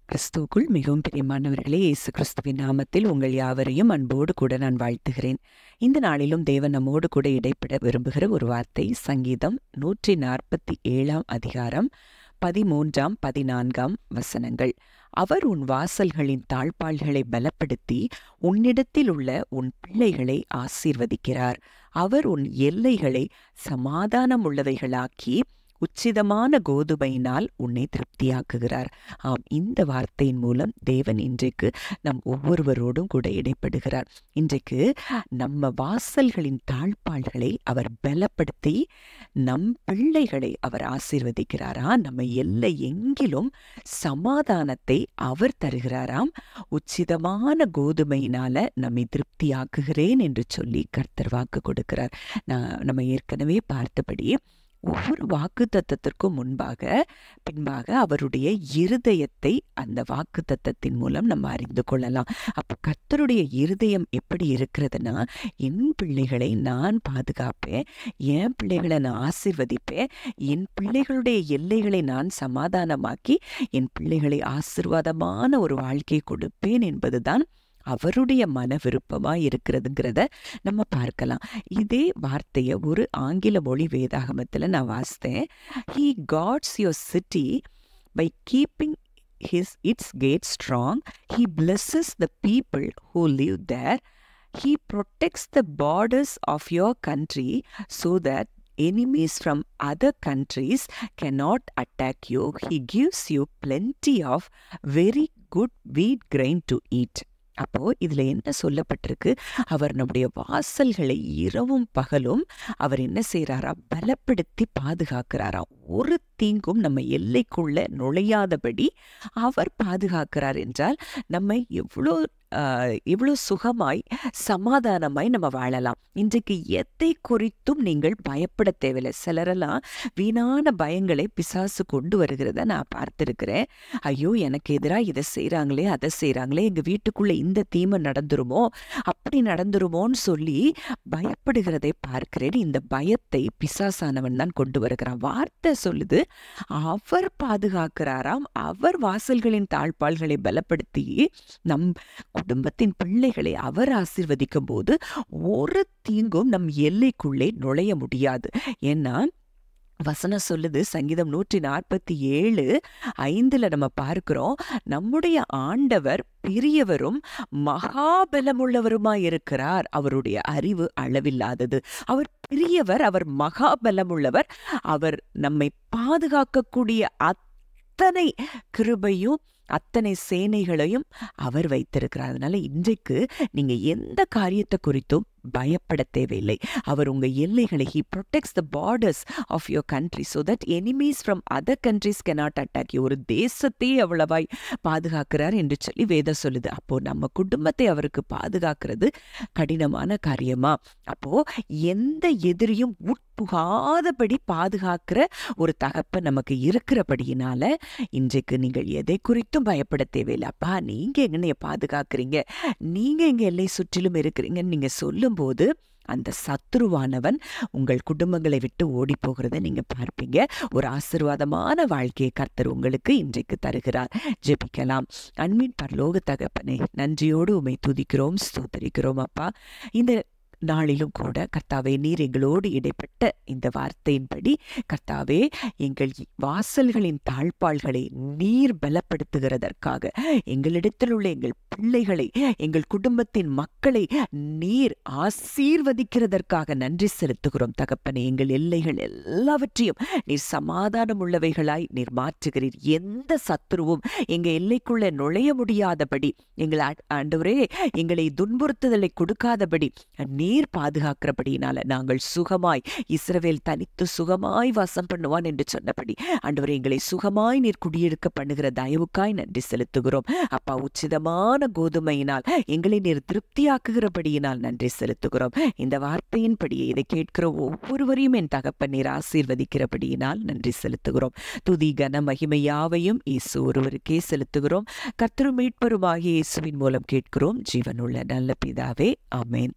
கிறிஸ்துவுக்குள் மிகவும் பிரியமானவர்களே, இயேசு கிறிஸ்துவின் நாமத்தில் உங்கள் யாவரையும் அன்போடு கூட நான் வாழ்த்துகிறேன். இந்த நாளிலும் தேவன் நம்மோடு கூட இடைப்பட விரும்புகிற ஒரு வார்த்தை சங்கீதம் 147 அதிகாரம் 13, 14 வசனங்கள். அவர் உன் வாசல்களின் தாழ்பாள்களை பலப்படுத்தி உன்னிடத்தில் உள்ள உன் பிள்ளைகளை ஆசீர்வதிக்கிறார். அவர் உன் எல்லைகளை சமாதானம் உள்ளவைகளாக்கி உச்சிதமான கோதுமையினால் உன்னை திருப்தியாக்குகிறார். ஆம், இந்த வார்த்தையின் மூலம் தேவன் இன்றைக்கு நம் ஒவ்வொருவரோடும் கூட இடைப்படுகிறார். இன்றைக்கு நம்ம வாசல்களின் தாழ்பாள்களை அவர் பலப்படுத்தி நம் பிள்ளைகளை அவர் ஆசீர்வதிக்கிறாரா. நம்ம எல்லை எங்கிலும் சமாதானத்தை அவர் தருகிறாராம். உச்சிதமான கோதுமையினால நம்மை திருப்தியாக்குகிறேன் என்று சொல்லி கர்த்தர் வாக்கு கொடுக்கிறார். நம்ம ஏற்கனவே பார்த்தபடி ஒவ்வொரு வாக்கு தத்தத்திற்கும் பின்பாக அவருடைய இருதயத்தை அந்த வாக்கு தத்தத்தின் மூலம் நம்ம அறிந்து கொள்ளலாம். அப்போ கர்த்தருடைய இருதயம் எப்படி இருக்கிறதுனா, என் பிள்ளைகளை நான் பாதுகாப்பேன், என் பிள்ளைகளை நான் ஆசீர்வதிப்பேன், என் பிள்ளைகளுடைய எல்லைகளை நான் சமாதானமாக்கி என் பிள்ளைகளை ஆசீர்வாதமான ஒரு வாழ்க்கை கொடுப்பேன் என்பதுதான் அவருடைய மன விருப்பமாக இருக்கிறதுங்கிறத நம்ம பார்க்கலாம். இதே வார்த்தையை ஒரு ஆங்கில மொழி வேதாகமத்தில் நான் வாசித்தேன். He guards your city by keeping its gates strong. He blesses the people who live there. He protects the borders of your country so that enemies from other countries cannot attack you. He gives you plenty of very good wheat grain to eat. அப்போ இதுல என்ன சொல்லப்பட்டிருக்கு? அவர் நம்முடைய வாசல்களை இரவும் பகலும் அவர் என்ன செய்யறாரா? பலப்படுத்தி பாதுகாக்கிறாரா. ஒரு தீங்கும் நம்ம எல்லைக்குள்ள நுழையாதபடி அவர் பாதுகாக்கிறார் என்றால் நம்ம எவ்வளோ சுகமாய் சமாதானமாய் நம்ம வாழலாம். இன்றைக்கு எதை குறித்தும் நீங்கள் பயப்பட தேவையில்லை. சிலரெல்லாம் வீணான பயங்களை பிசாசு கொண்டு வருகிறத நான் பார்த்திருக்கிறேன். ஐயோ, எனக்கு எதிராக இதை செய்கிறாங்களே, அதை செய்கிறாங்களே, எங்கள் வீட்டுக்குள்ளே இந்த தீமை நடந்துருமோ, அப்படி நடந்துருமோன்னு சொல்லி பயப்படுகிறதை பார்க்கிறேன். இந்த பயத்தை பிசாசானவன் தான் கொண்டு வருகிறான். வார்த்தை சொல்லுது, அவர் பாதுகாக்கிறாராம். அவர் வாசல்களின் தாழ்பாள்களை பலப்படுத்தி நம் குடும்பத்தின் பிள்ளைகளை அவர் ஆசீர்வதிக்கும் போது ஒரு தீங்கும் நம் எல்லைக்குள்ளே நுழைய முடியாது. ஏன்னா வசனம் சொல்லுது, சங்கீதம் 147:5 நம்ம பார்க்கிறோம், நம்முடைய ஆண்டவர் பெரியவரும் மகாபலமுள்ளவருமாயிருக்கிறார். அவருடைய அறிவு அளவில்லாதது. அவர் பெரியவர், அவர் மகாபலமுள்ளவர். அவர் நம்மை பாதுகாக்கக்கூடிய அத்தனை கிருபையும் அத்தனை சேனைகளையும் அவர் வைத்திருக்கிறார். அதனால இன்றைக்கு நீங்க எந்த காரியத்தை குறித்தும் பயப்பட தேவையில்லை. அவர் உங்க எல்லைகளை he protects the borders of your country so that enemies from other countries cannot attack you. ஒரு தேசத்தை அவ்வளவாய் பாதுகாக்கிறார் என்று சொல்லி வேதம் சொல்லுது. அப்போ நம்ம குடும்பத்தை அவருக்கு பாதுகாக்கிறது கடினமான காரியமா? அப்போ எந்த எதிரியும் உட்புகாதபடி பாதுகாக்கிற ஒரு தகப்பன் நமக்கு இருக்கிறபடியினால இன்றைக்கு நீங்கள் எதை குறித்தும் பயப்பட தேவையில்லை. அப்பா, நீங்க எங்கனைய பாதுகாக்கிறீங்க, நீங்க எங்க எல்லை சுற்றிலும் இருக்கிறீங்கன்னு நீங்க சொல்லும் போது அந்த சத்துருவானவன் உங்கள் குடும்பங்களை விட்டு ஓடி போகிறத நீங்க பார்ப்பீங்க. ஒரு ஆசீர்வாதமான வாழ்க்கையை கர்த்தர் உங்களுக்கு இன்றைக்கு தருகிறார். ஜெபிக்கலாம். அன்பின் பரலோக தகப்பனே, நன்றியோடு உம்மை துதிக்கிறோம், ஸ்தோத்திரிக்கிறோம். அப்பா, இந்த நாளிலும் கூட கர்த்தாவே, நீர் எங்களோடு இடைப்பட்ட இந்த வார்த்தையின்படி கர்த்தாவே, எங்கள் வாசல்களின் தாழ்பாள்களை நீர் பலப்படுத்துகிறதற்காக, எங்களிடத்தில் உள்ள எங்கள் பிள்ளைகளை, எங்கள் குடும்பத்தின் மக்களை நீர் ஆசீர்வதிக்கிறதற்காக நன்றி செலுத்துகிறோம் தகப்பனே. எங்கள் எல்லைகள் எல்லாவற்றையும் நீர் சமாதானம் உள்ளவைகளாய் நீர் மாற்றுகிறீர். எந்த சத்துருவும் எங்க எல்லைக்குள்ள நுழைய முடியாதபடி, எங்கள் ஆண்டவரே எங்களை துன்புறுத்துதலை கொடுக்காதபடி நீர் பாதுகாக்கிறபடியினால நாங்கள் சுகமாய், இஸ்ரவேல் தனித்து சுகமாய் வாசம் பண்ணுவான் என்று சொன்னபடி ஆண்டவரே, எங்களை சுகமாய் நீர் குடியிருக்க பண்ணுகிற தயவுக்காய் நன்றி செலுத்துகிறோம். அப்பா, உச்சிதமான கோதுமையினால் எங்களை நீர் திருப்தியாக்குகிறபடியினால் நன்றி செலுத்துகிறோம். இந்த வார்த்தையின்படியே இதை கேட்கிற ஒவ்வொருவரையும் என் தகப்பன் நீர் ஆசீர்வதிக்கிறபடியினால் நன்றி செலுத்துகிறோம். துதி கன மகிமை யாவையும் இயேசு ஒருவருக்கே செலுத்துகிறோம். கர்த்தரும் மீட்பருமாகிய இயேசுவின் மூலம் கேட்கிறோம், ஜீவனுள்ள நல்ல பிதாவே, ஆமென்.